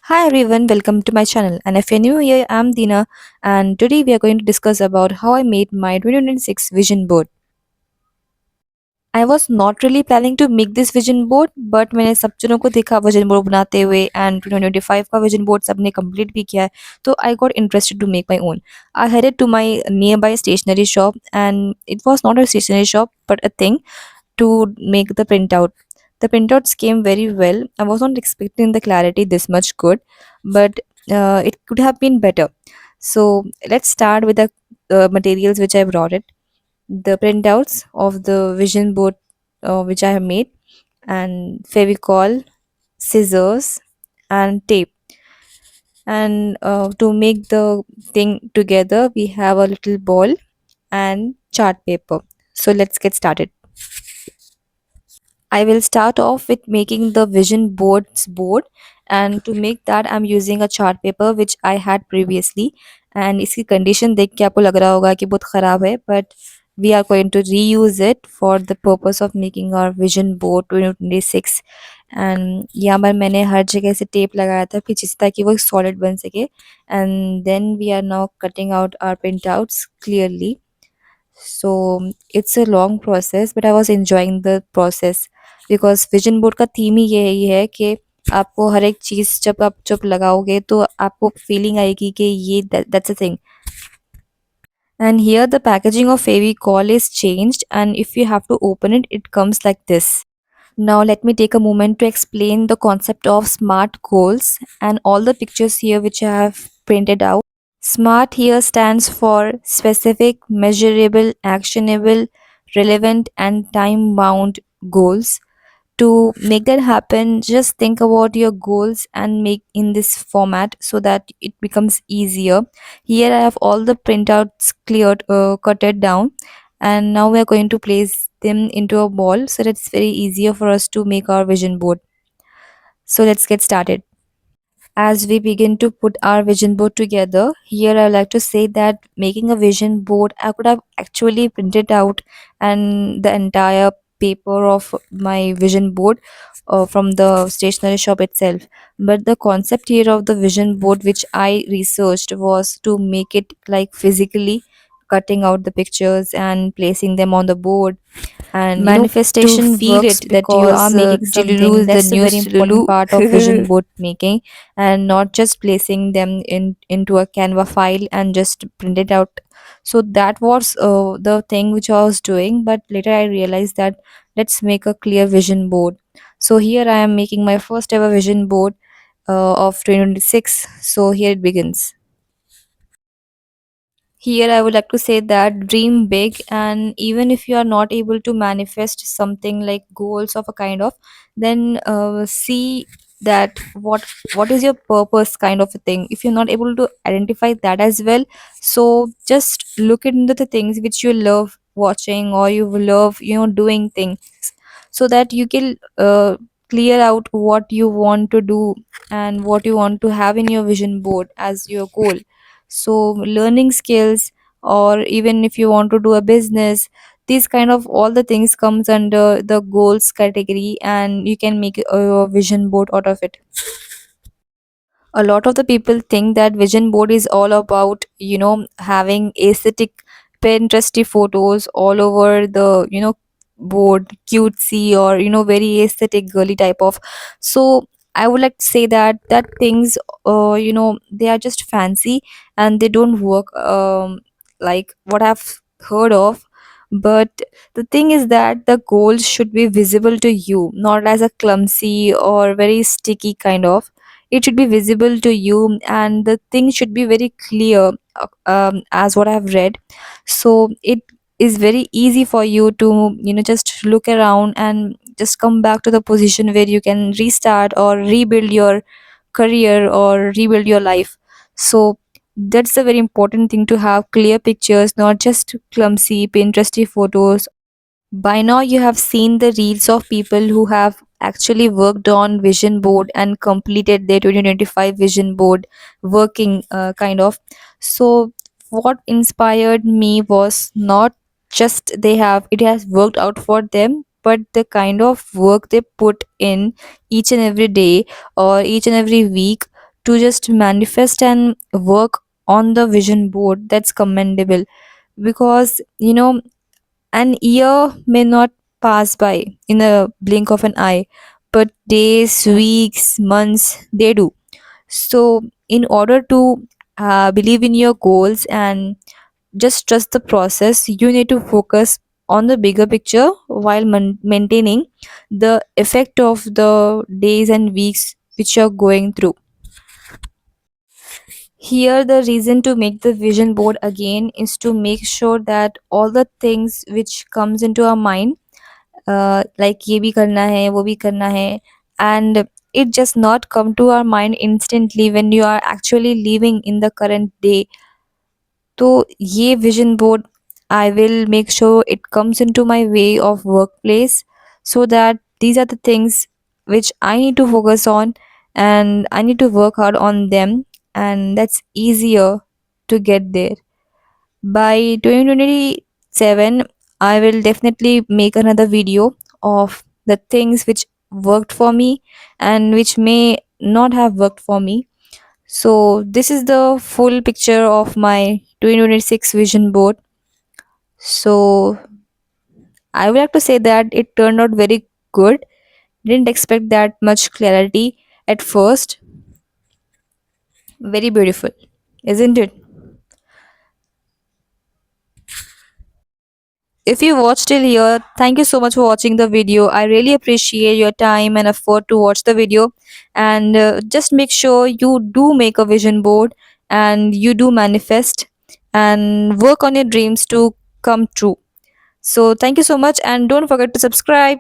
Hi everyone, welcome to my channel. And if you're new here, I'm Dina, and today we are going to discuss about how I made my 2026 vision board. I was not really planning to make this vision board, but मैंने सब जनों को देखा vision board बनाते हुए and 2025 का vision board सबने complete भी किया है, तो I got interested to make my own. I headed to my nearby stationery shop, and it was not a stationery shop but a thing to make the printout. The printouts came very well. I was not expecting the clarity this much good, but it could have been better. So let's start with the materials which I brought it. The printouts of the vision board which I have made, and Fevicol, scissors, and tape. And to make the thing together, we have a little ball and chart paper. So let's get started. I will start off with making the vision boards board, and to make that I'm using a chart paper which I had previously. And इसकी condition देख के आपको लग रहा होगा कि बहुत ख़राब है, but we are going to reuse it for the purpose of making our vision board 2026. And यहाँ पर मैंने हर जगह से टेप लगाया था पीछे से ताकि वो solid बन सके. And then we are now cutting out our printouts clearly. So it's a long process, but I was enjoying the process because vision board का थीम ही यही है कि आपको हर एक चीज़ जब लगाओगे तो आपको फीलिंग आएगी कि ये that's a thing. And here the packaging of Fevicol is changed, and if you have to open it, it comes like this. Now let me take a moment to explain the concept of SMART goals and all the pictures here which I have printed out. SMART here stands for specific, measurable, actionable, relevant, and time bound goals. To make that happen, just think about your goals and make in this format so that it becomes easier. Here I have all the printouts cleared, cutted down, and now we are going to place them into a ball so that it's very easier for us to make our vision board. So let's get started. As we begin to put our vision board together, here I would like to say that making a vision board, I could have actually printed out and the entire paper of my vision board from the stationery shop itself. But the concept here of the vision board, which I researched, was to make it like physically cutting out the pictures and placing them on the board, and to Manifestation feel works it that you are because making Jululu something, is the that's a new very important Sululu. part of vision board making, and not just placing them into a Canva file and just print it out. So that was the thing which I was doing, but later I realized that let's make a clear vision board. So here I am making my first ever vision board of 2026. So here it begins. Here, I would like to say that dream big, and even if you are not able to manifest something like goals of a kind of, then see that what is your purpose kind of a thing. If you're not able to identify that as well, so just look into the things which you love watching or you love doing things, so that you can clear out what you want to do and what you want to have in your vision board as your goal. So learning skills, or even if you want to do a business, these kind of all the things comes under the goals category, and you can make a vision board out of it. A lot of the people think that vision board is all about having aesthetic Pinteresty photos all over the board, cutesy or very aesthetic girly type of. So I would like to say that things they are just fancy and they don't work like what I've heard of. But the thing is that the goals should be visible to you, not as a clumsy or very sticky kind of. It should be visible to you, and the thing should be very clear, as what I've read. So it is very easy for you to just look around and just come back to the position where you can restart or rebuild your career or rebuild your life. So that's a very important thing, to have clear pictures, not just clumsy Pinteresty photos. By now, you have seen the reels of people who have actually worked on vision board and completed their 2025 vision board working kind of. So, what inspired me was not just they have it has worked out for them, but the kind of work they put in each and every day or each and every week to just manifest and work on the vision board, that's commendable. Because an year may not pass by in a blink of an eye, but days, weeks, months, they do. So in order to believe in your goals and just trust the process, you need to focus on the bigger picture while maintaining the effect of the days and weeks which you're going through. Here the reason to make the vision board again is to make sure that all the things which comes into our mind, like ये भी करना है वो भी करना है, and it just not come to our mind instantly when you are actually living in the current day. तो ये vision board, I will make sure it comes into my way of workplace, so that these are the things which I need to focus on, and I need to work hard on them, and that's easier to get there. By 2027, I will definitely make another video of the things which worked for me and which may not have worked for me. So, this is the full picture of my 2026 vision board. So, I would like to say that it turned out very good. Didn't expect that much clarity at first. Very beautiful, isn't it? If you watched till here, thank you so much for watching the video. I really appreciate your time and effort to watch the video. And just make sure you do make a vision board and you do manifest and work on your dreams to come true. So, thank you so much, and don't forget to subscribe.